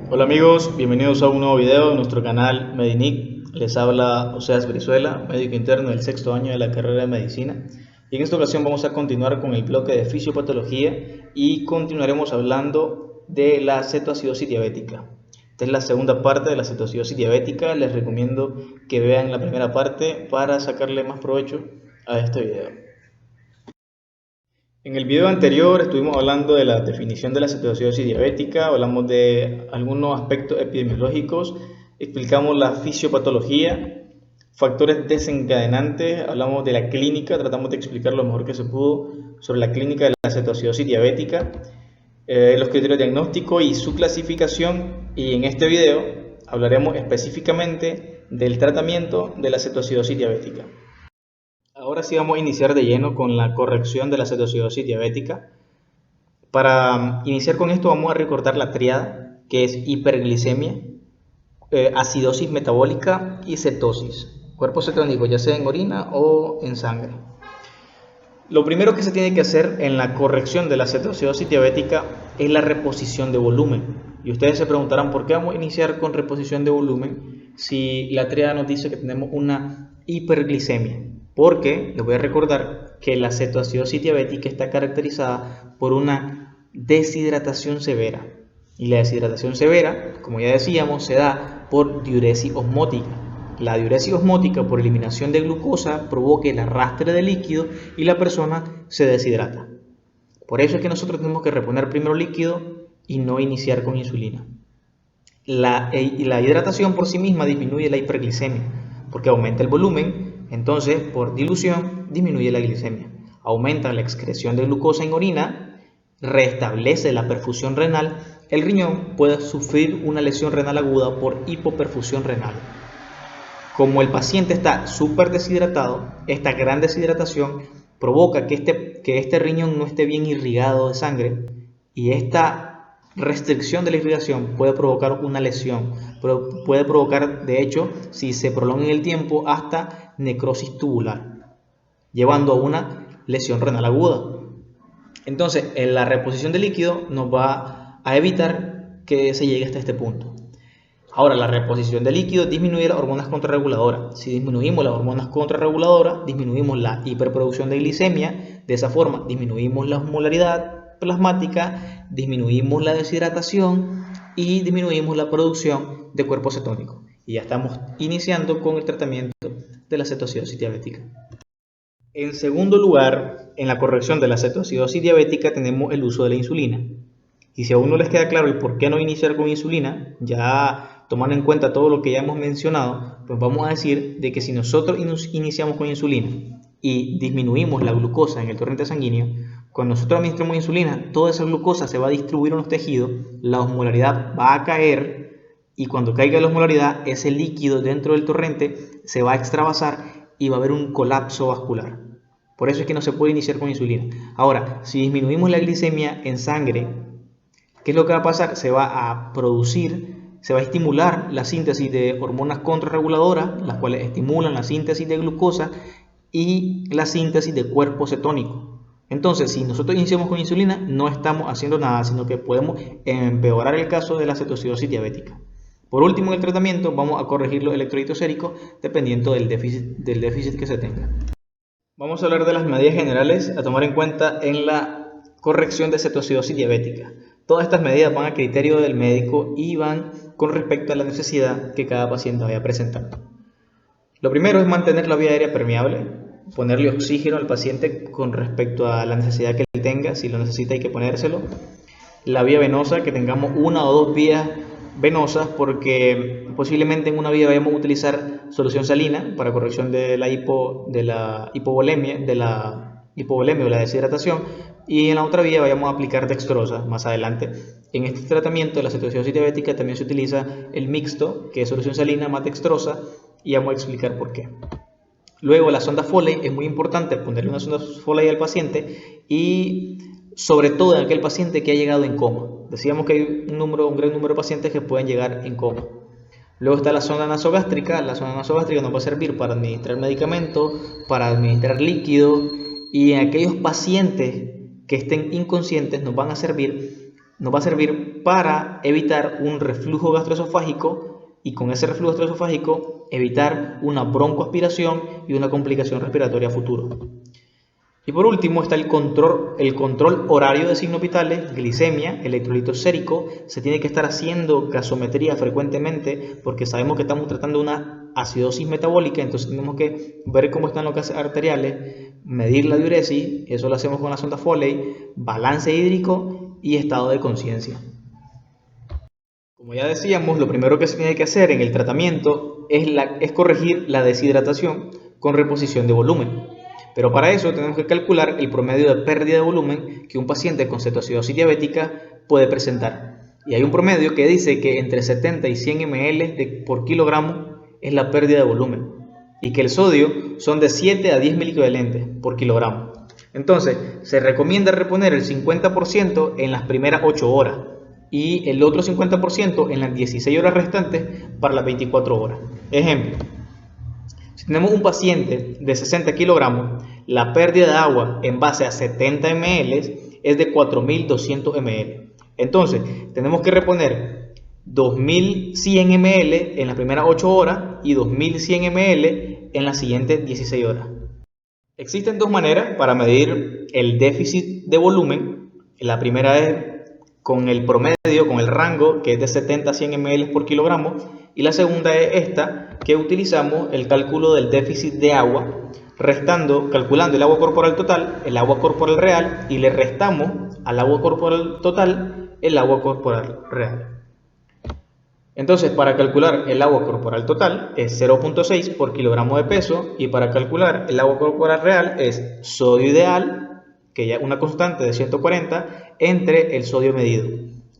Hola amigos, bienvenidos a un nuevo video de nuestro canal Medinic. Les habla Oseas Brizuela, médico interno del sexto año de la carrera de medicina. Y en esta ocasión vamos a continuar con el bloque de fisiopatología y continuaremos hablando de la cetoacidosis diabética. Esta es la segunda parte de la cetoacidosis diabética. Les recomiendo que vean la primera parte para sacarle más provecho a este video. En el video anterior estuvimos hablando de la definición de la cetoacidosis diabética, hablamos de algunos aspectos epidemiológicos, explicamos la fisiopatología, factores desencadenantes, hablamos de la clínica, tratamos de explicar lo mejor que se pudo sobre la clínica de la cetoacidosis diabética, los criterios diagnósticos y su clasificación, y en este video hablaremos específicamente del tratamiento de la cetoacidosis diabética. Ahora sí vamos a iniciar de lleno con la corrección de la cetoacidosis diabética. Para iniciar con esto vamos a recordar la tríada, que es hiperglicemia, acidosis metabólica y cetosis, cuerpo cetónico, ya sea en orina o en sangre. Lo primero que se tiene que hacer en la corrección de la cetoacidosis diabética es la reposición de volumen. Y ustedes se preguntarán, ¿por qué vamos a iniciar con reposición de volumen si la tríada nos dice que tenemos una hiperglicemia? Porque les voy a recordar que la cetoacidosis diabética está caracterizada por una deshidratación severa. Y la deshidratación severa, como ya decíamos, se da por diuresis osmótica. La diuresis osmótica, por eliminación de glucosa, provoca el arrastre de líquido y la persona se deshidrata. Por eso es que nosotros tenemos que reponer primero líquido y no iniciar con insulina. La hidratación por sí misma disminuye la hiperglicemia, porque aumenta el volumen. Entonces, por dilución, disminuye la glicemia, aumenta la excreción de glucosa en orina, restablece la perfusión renal. El riñón puede sufrir una lesión renal aguda por hipoperfusión renal. Como el paciente está súper deshidratado, esta gran deshidratación provoca que este riñón no esté bien irrigado de sangre, y esta restricción de la irrigación puede provocar una lesión, puede provocar, de hecho, si se prolonga en el tiempo, hasta necrosis tubular, llevando a una lesión renal aguda. Entonces, en la reposición de líquido nos va a evitar que se llegue hasta este punto. Ahora, la reposición de líquido disminuye las hormonas contrarreguladoras. Si disminuimos las hormonas contrarreguladoras, disminuimos la hiperproducción de glicemia. De esa forma, disminuimos la osmolaridad plasmática, disminuimos la deshidratación y disminuimos la producción de cuerpo cetónico. Y ya estamos iniciando con el tratamiento de la cetoacidosis diabética. En segundo lugar, en la corrección de la cetoacidosis diabética tenemos el uso de la insulina. Y si aún no les queda claro el por qué no iniciar con insulina, ya tomando en cuenta todo lo que ya hemos mencionado, pues vamos a decir de que si nosotros iniciamos con insulina y disminuimos la glucosa en el torrente sanguíneo, cuando nosotros administramos insulina, toda esa glucosa se va a distribuir en los tejidos, la osmolaridad va a caer, y cuando caiga la osmolaridad, ese líquido dentro del torrente se va a extravasar y va a haber un colapso vascular. Por eso es que no se puede iniciar con insulina. Ahora, si disminuimos la glicemia en sangre, ¿qué es lo que va a pasar? Se va a estimular la síntesis de hormonas contrarreguladoras, las cuales estimulan la síntesis de glucosa y la síntesis de cuerpo cetónico. Entonces, si nosotros iniciamos con insulina, no estamos haciendo nada, sino que podemos empeorar el caso de la cetoacidosis diabética. Por último, en el tratamiento vamos a corregir los electrolitos séricos dependiendo del déficit que se tenga. Vamos a hablar de las medidas generales a tomar en cuenta en la corrección de cetoacidosis diabética. Todas estas medidas van a criterio del médico y van con respecto a la necesidad que cada paciente vaya presentando. Lo primero es mantener la vía aérea permeable, ponerle oxígeno al paciente con respecto a la necesidad que él tenga. Si lo necesita hay que ponérselo. La vía venosa, que tengamos una o dos vías venosas, porque posiblemente en una vía vayamos a utilizar solución salina para corrección de la hipovolemia o la deshidratación, y en la otra vía vayamos a aplicar dextrosa más adelante. En este tratamiento de la cetoacidosis diabética también se utiliza el mixto, que es solución salina más dextrosa, y vamos a explicar por qué. Luego, la sonda Foley, es muy importante ponerle una sonda Foley al paciente, y sobre todo en aquel paciente que ha llegado en coma. Decíamos que hay un gran número de pacientes que pueden llegar en coma. Luego está la sonda nasogástrica. La sonda nasogástrica nos va a servir para administrar medicamentos, para administrar líquido, y en aquellos pacientes que estén inconscientes nos van a servir nos va a servir para evitar un reflujo gastroesofágico y con ese reflujo gastroesofágico evitar una broncoaspiración y una complicación respiratoria a futuro. Y por último está el control horario de signos vitales, glicemia, electrolito sérico. Se tiene que estar haciendo gasometría frecuentemente porque sabemos que estamos tratando una acidosis metabólica, entonces tenemos que ver cómo están los gases arteriales, medir la diuresis, eso lo hacemos con la sonda Foley, balance hídrico y estado de conciencia. Como ya decíamos, lo primero que se tiene que hacer en el tratamiento es corregir la deshidratación con reposición de volumen. Pero para eso tenemos que calcular el promedio de pérdida de volumen que un paciente con cetoacidosis diabética puede presentar. Y hay un promedio que dice que entre 70 y 100 ml por kilogramo es la pérdida de volumen. Y que el sodio son de 7 a 10 miliequivalentes por kilogramo. Entonces, se recomienda reponer el 50% en las primeras 8 horas y el otro 50% en las 16 horas restantes para las 24 horas. Ejemplo. Si tenemos un paciente de 60 kilogramos, la pérdida de agua en base a 70 ml es de 4.200 ml. Entonces, tenemos que reponer 2.100 ml en las primeras 8 horas y 2.100 ml en las siguientes 16 horas. Existen dos maneras para medir el déficit de volumen. La primera es con el promedio, con el rango, que es de 70 a 100 ml por kilogramo. Y la segunda es esta, que utilizamos el cálculo del déficit de agua, calculando el agua corporal total, el agua corporal real, y le restamos al agua corporal total el agua corporal real. Entonces, para calcular el agua corporal total es 0.6 por kilogramo de peso, y para calcular el agua corporal real es sodio ideal, que ya es una constante de 140, entre el sodio medido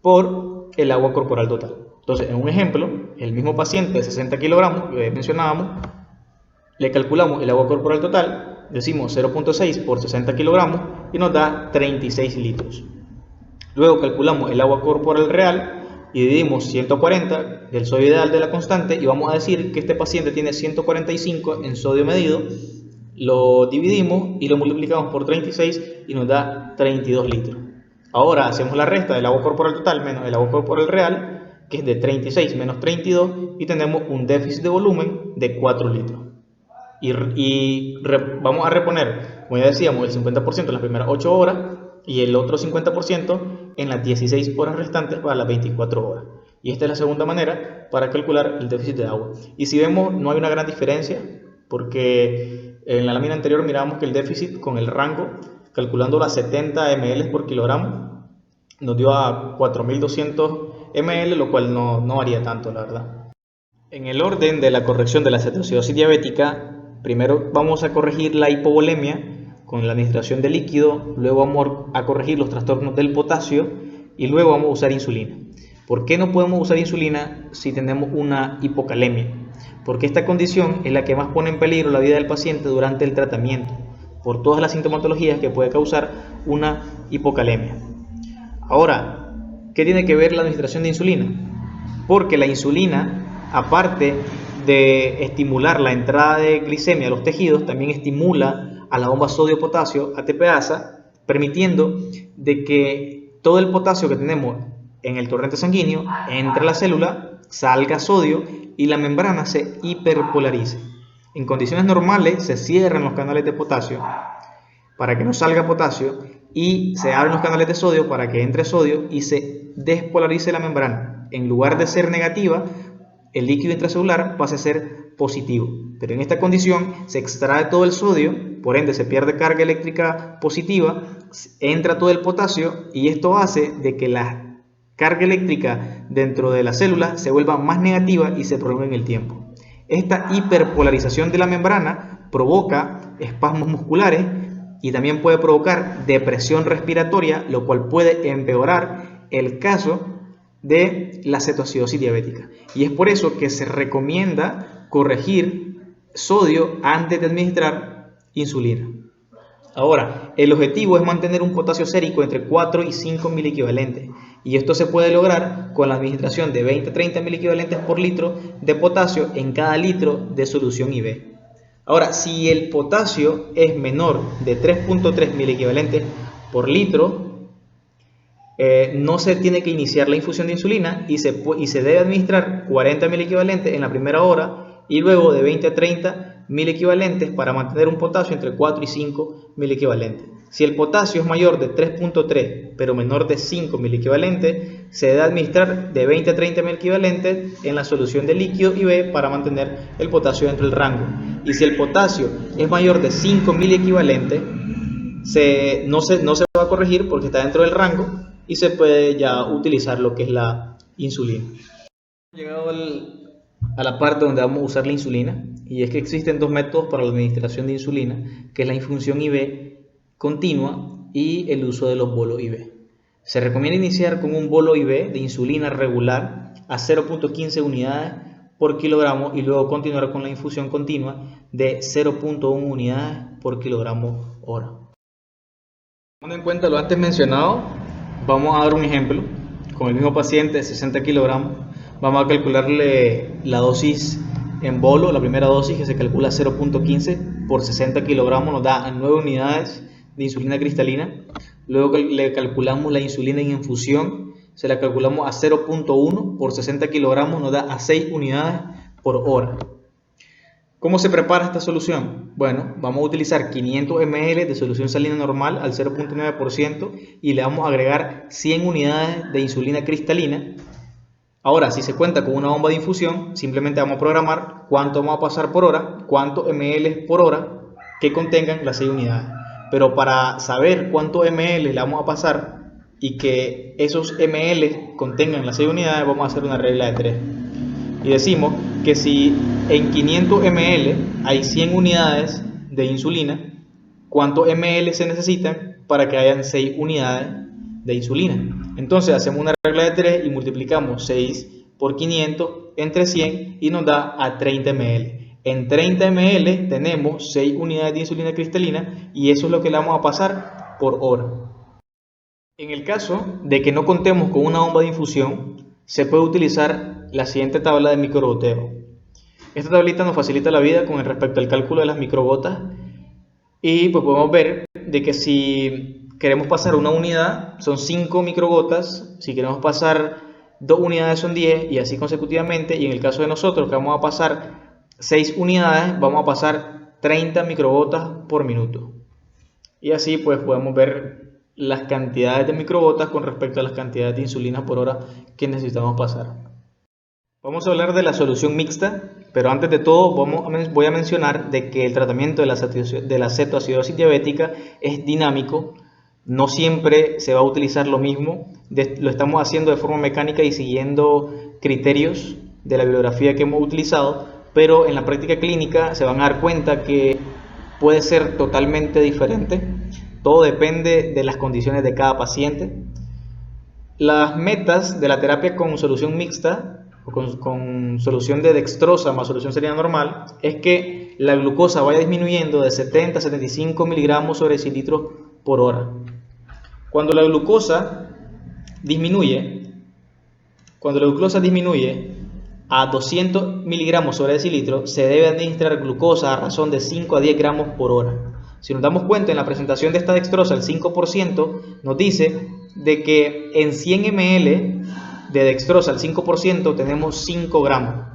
por el agua corporal total. Entonces, en un ejemplo, el mismo paciente de 60 kilogramos que mencionábamos, le calculamos el agua corporal total, decimos 0.6 por 60 kilogramos y nos da 36 litros. Luego calculamos el agua corporal real y dividimos 140 del sodio ideal de la constante y vamos a decir que este paciente tiene 145 en sodio medido. Lo dividimos y lo multiplicamos por 36 y nos da 32 litros. Ahora hacemos la resta del agua corporal total menos el agua corporal real, que es de 36 menos 32, y tenemos un déficit de volumen de 4 litros. Vamos a reponer, como ya decíamos, el 50% en las primeras 8 horas y el otro 50% en las 16 horas restantes para las 24 horas. Y esta es la segunda manera para calcular el déficit de agua. Y si vemos, no hay una gran diferencia, porque en la lámina anterior mirábamos que el déficit con el rango, calculando a 70 ml por kilogramo, nos dio a 4.200 ml, lo cual no varía tanto, la verdad. En el orden de la corrección de la cetoacidosis diabética, primero vamos a corregir la hipovolemia con la administración de líquido, luego vamos a corregir los trastornos del potasio y luego vamos a usar insulina. ¿Por qué no podemos usar insulina si tenemos una hipocalemia? Porque esta condición es la que más pone en peligro la vida del paciente durante el tratamiento, por todas las sintomatologías que puede causar una hipocalemia. Ahora, ¿qué tiene que ver la administración de insulina? Porque la insulina, aparte de estimular la entrada de glicemia a los tejidos, también estimula a la bomba sodio-potasio ATPasa, permitiendo de que todo el potasio que tenemos en el torrente sanguíneo entre a la célula, salga sodio y la membrana se hiperpolarice. En condiciones normales se cierran los canales de potasio para que no salga potasio y se abren los canales de sodio para que entre sodio y se despolarice la membrana. En lugar de ser negativa, el líquido intracelular pasa a ser positivo. Pero en esta condición se extrae todo el sodio, por ende se pierde carga eléctrica positiva, entra todo el potasio y esto hace de que la carga eléctrica dentro de la célula se vuelva más negativa y se prolongue en el tiempo. Esta hiperpolarización de la membrana provoca espasmos musculares y también puede provocar depresión respiratoria, lo cual puede empeorar el caso de la cetoacidosis diabética. Y es por eso que se recomienda corregir sodio antes de administrar insulina. Ahora, el objetivo es mantener un potasio sérico entre 4 y 5 miliequivalentes. Y esto se puede lograr con la administración de 20-30 miliequivalentes por litro de potasio en cada litro de solución IV. Ahora, si el potasio es menor de 3.3 miliequivalentes por litro, no se tiene que iniciar la infusión de insulina y se debe administrar 40.000 equivalentes en la primera hora y luego de 20 a 30.000 equivalentes para mantener un potasio entre 4 y 5.000 equivalentes. Si el potasio es mayor de 3.3 pero menor de 5.000 equivalentes, se debe administrar de 20 a 30.000 equivalentes en la solución de líquido IV para mantener el potasio dentro del rango. Y si el potasio es mayor de 5.000 equivalentes, no se va a corregir porque está dentro del rango y se puede ya utilizar lo que es la insulina. Hemos llegado a la parte donde vamos a usar la insulina, y es que existen dos métodos para la administración de insulina, que es la infusión IV continua y el uso de los bolos IV. Se recomienda iniciar con un bolo IV de insulina regular a 0.15 unidades por kilogramo y luego continuar con la infusión continua de 0.1 unidades por kilogramo hora. Teniendo en cuenta lo antes mencionado, vamos a dar un ejemplo. Con el mismo paciente de 60 kilogramos, vamos a calcularle la dosis en bolo. La primera dosis, que se calcula 0.15 por 60 kilogramos, nos da 9 unidades de insulina cristalina. Luego le calculamos la insulina en infusión, se la calculamos a 0.1 por 60 kilogramos, nos da a 6 unidades por hora. ¿Cómo se prepara esta solución? Bueno, vamos a utilizar 500 ml de solución salina normal al 0.9% y le vamos a agregar 100 unidades de insulina cristalina. Ahora, si se cuenta con una bomba de infusión, simplemente vamos a programar cuánto vamos a pasar por hora, cuántos ml por hora que contengan las 6 unidades. Pero para saber cuántos ml le vamos a pasar y que esos ml contengan las 6 unidades, vamos a hacer una regla de 3. Y decimos que si en 500 ml hay 100 unidades de insulina, ¿cuántos ml se necesitan para que hayan 6 unidades de insulina? Entonces hacemos una regla de 3 y multiplicamos 6 por 500 entre 100 y nos da a 30 ml. En 30 ml tenemos 6 unidades de insulina cristalina y eso es lo que le vamos a pasar por hora. En el caso de que no contemos con una bomba de infusión, se puede utilizar la siguiente tabla de microgoteo. Esta tablita nos facilita la vida con respecto al cálculo de las microgotas y pues podemos ver de que si queremos pasar una unidad son 5 microgotas, si queremos pasar 2 unidades son 10 y así consecutivamente, y en el caso de nosotros que vamos a pasar 6 unidades vamos a pasar 30 microgotas por minuto. Y así pues podemos ver las cantidades de microgotas con respecto a las cantidades de insulina por hora que necesitamos pasar. Vamos a hablar de la solución mixta, pero antes de todo voy a mencionar de que el tratamiento de la cetoacidosis diabética es dinámico. No siempre se va a utilizar lo mismo, lo estamos haciendo de forma mecánica y siguiendo criterios de la bibliografía que hemos utilizado, pero en la práctica clínica se van a dar cuenta que puede ser totalmente diferente. Todo depende de las condiciones de cada paciente. Las metas de la terapia con solución mixta o con solución de dextrosa más solución salina normal es que la glucosa vaya disminuyendo de 70 a 75 miligramos sobre decilitros por hora. Cuando la glucosa disminuye a 200 miligramos sobre decilitro, se debe administrar glucosa a razón de 5 a 10 gramos por hora. Si nos damos cuenta en la presentación de esta dextrosa, el 5% nos dice de que en 100 ml de dextrosa al 5% tenemos 5 gramos.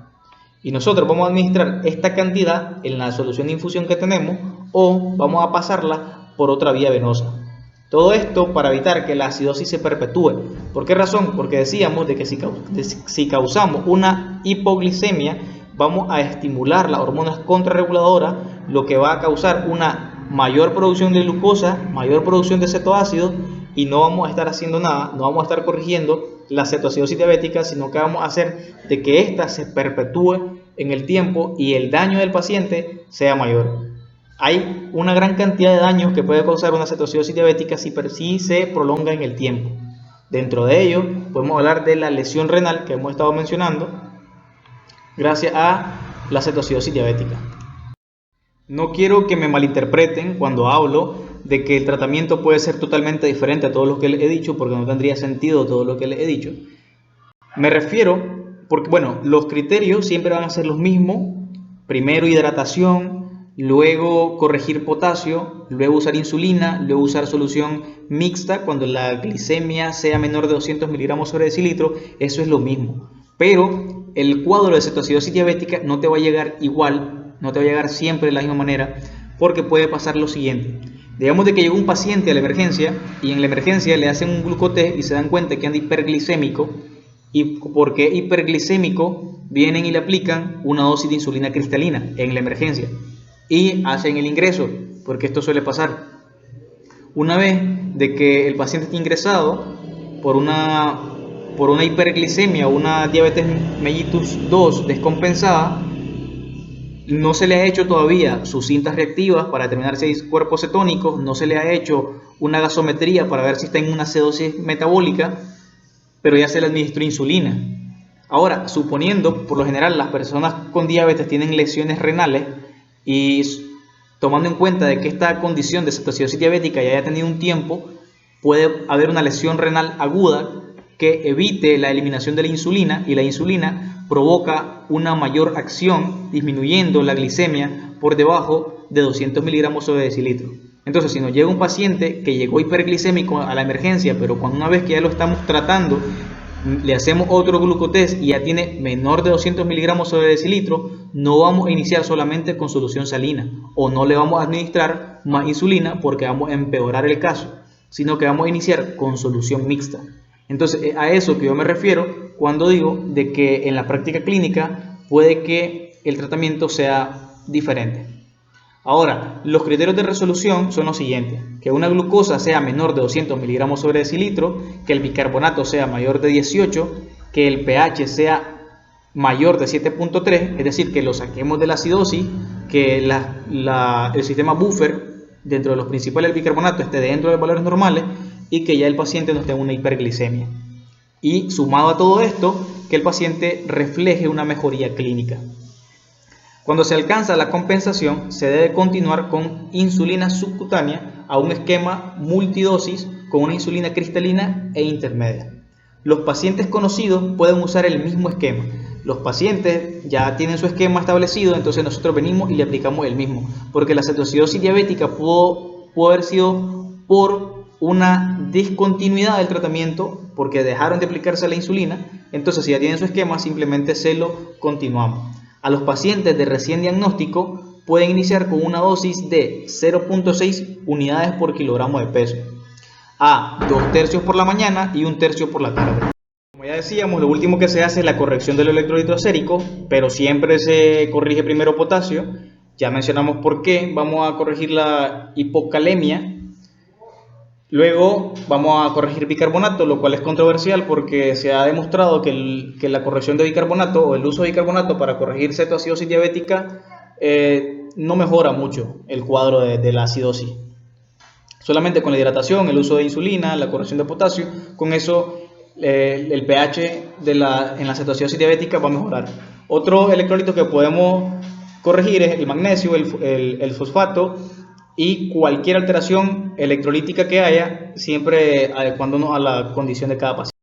Y nosotros vamos a administrar esta cantidad en la solución de infusión que tenemos o vamos a pasarla por otra vía venosa. Todo esto para evitar que la acidosis se perpetúe. ¿Por qué razón? Porque decíamos de que si causamos una hipoglicemia, vamos a estimular las hormonas contrarreguladoras, lo que va a causar una mayor producción de glucosa, mayor producción de cetoácido, y no vamos a estar haciendo nada, no vamos a estar corrigiendo la cetoacidosis diabética, sino que vamos a hacer de que ésta se perpetúe en el tiempo y el daño del paciente sea mayor. Hay una gran cantidad de daños que puede causar una cetoacidosis diabética si se prolonga en el tiempo. Dentro de ello podemos hablar de la lesión renal que hemos estado mencionando gracias a la cetoacidosis diabética. No quiero que me malinterpreten cuando hablo de que el tratamiento puede ser totalmente diferente a todo lo que les he dicho, porque no tendría sentido todo lo que les he dicho. Me refiero porque, bueno, los criterios siempre van a ser los mismos. Primero hidratación, luego corregir potasio, luego usar insulina, luego usar solución mixta cuando la glicemia sea menor de 200 miligramos sobre decilitro. Eso es lo mismo, pero el cuadro de cetoacidosis diabética no te va a llegar igual, no te va a llegar siempre de la misma manera, porque puede pasar lo siguiente. Digamos de que llegó un paciente a la emergencia y en la emergencia le hacen un glucotest y se dan cuenta que anda hiperglicémico, y porque hiperglicémico vienen y le aplican una dosis de insulina cristalina en la emergencia y hacen el ingreso, porque esto suele pasar. Una vez de que el paciente está ingresado por una hiperglicemia o una diabetes mellitus 2 descompensada, no se le ha hecho todavía sus cintas reactivas para determinar si hay cuerpos cetónicos, no se le ha hecho una gasometría para ver si está en una acidosis metabólica, pero ya se le administró insulina. Ahora, suponiendo, por lo general, las personas con diabetes tienen lesiones renales y tomando en cuenta de que esta condición de cetoacidosis diabética ya haya tenido un tiempo, puede haber una lesión renal aguda que evite la eliminación de la insulina, y la insulina provoca una mayor acción disminuyendo la glicemia por debajo de 200 miligramos sobre decilitro. Entonces, si nos llega un paciente que llegó hiperglicémico a la emergencia, pero cuando una vez que ya lo estamos tratando, le hacemos otro glucotest y ya tiene menor de 200 miligramos sobre decilitro, no vamos a iniciar solamente con solución salina o no le vamos a administrar más insulina porque vamos a empeorar el caso, sino que vamos a iniciar con solución mixta. Entonces, a eso que yo me refiero cuando digo de que en la práctica clínica puede que el tratamiento sea diferente. Ahora, los criterios de resolución son los siguientes: que una glucosa sea menor de 200 miligramos sobre decilitro, que el bicarbonato sea mayor de 18, que el pH sea mayor de 7.3, es decir, que lo saquemos de la acidosis, que el sistema buffer dentro de los principales del bicarbonato esté dentro de valores normales y que ya el paciente no esté en una hiperglicemia. Y sumado a todo esto, que el paciente refleje una mejoría clínica. Cuando se alcanza la compensación, se debe continuar con insulina subcutánea a un esquema multidosis con una insulina cristalina e intermedia. Los pacientes conocidos pueden usar el mismo esquema. Los pacientes ya tienen su esquema establecido, entonces nosotros venimos y le aplicamos el mismo, porque la cetoacidosis diabética pudo haber sido por una discontinuidad del tratamiento, porque dejaron de aplicarse la insulina. Entonces, si ya tienen su esquema, simplemente se lo continuamos. A los pacientes de recién diagnóstico pueden iniciar con una dosis de 0.6 unidades por kilogramo de peso, a 2 tercios por la mañana y 1 tercio por la tarde. Como ya decíamos, lo último que se hace es la corrección del electrolito sérico, pero siempre se corrige primero potasio. Ya mencionamos por qué. Vamos a corregir la hipocalemia. Luego vamos a corregir bicarbonato, lo cual es controversial porque se ha demostrado que la corrección de bicarbonato o el uso de bicarbonato para corregir cetoacidosis diabética no mejora mucho el cuadro de la acidosis. Solamente con la hidratación, el uso de insulina, la corrección de potasio, con eso el pH en la cetoacidosis diabética va a mejorar. Otro electrolito que podemos corregir es el magnesio, el fosfato, y cualquier alteración electrolítica que haya, siempre adecuándonos a la condición de cada paciente.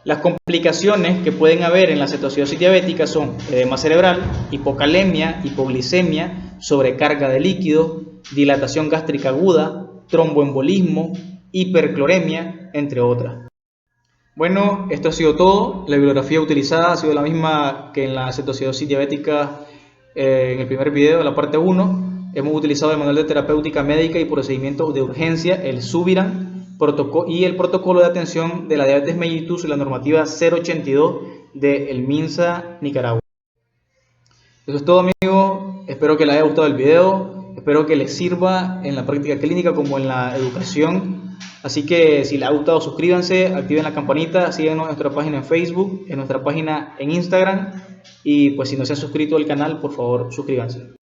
Las complicaciones que pueden haber en la cetoacidosis diabética son edema cerebral, hipocalemia, hipoglicemia, sobrecarga de líquido, dilatación gástrica aguda, tromboembolismo, hipercloremia, entre otras. Bueno, esto ha sido todo. La bibliografía utilizada ha sido la misma que en la cetoacidosis diabética en el primer video, la parte 1. Hemos utilizado el manual de terapéutica médica y procedimientos de urgencia, el SUBIRAN, y el protocolo de atención de la diabetes mellitus y la normativa 082 del MINSA Nicaragua. Eso es todo, amigos. Espero que les haya gustado el video. Espero que les sirva en la práctica clínica como en la educación. Así que si les ha gustado, suscríbanse, activen la campanita, síganos en nuestra página en Facebook, en nuestra página en Instagram. Y pues si no se han suscrito al canal, por favor, suscríbanse.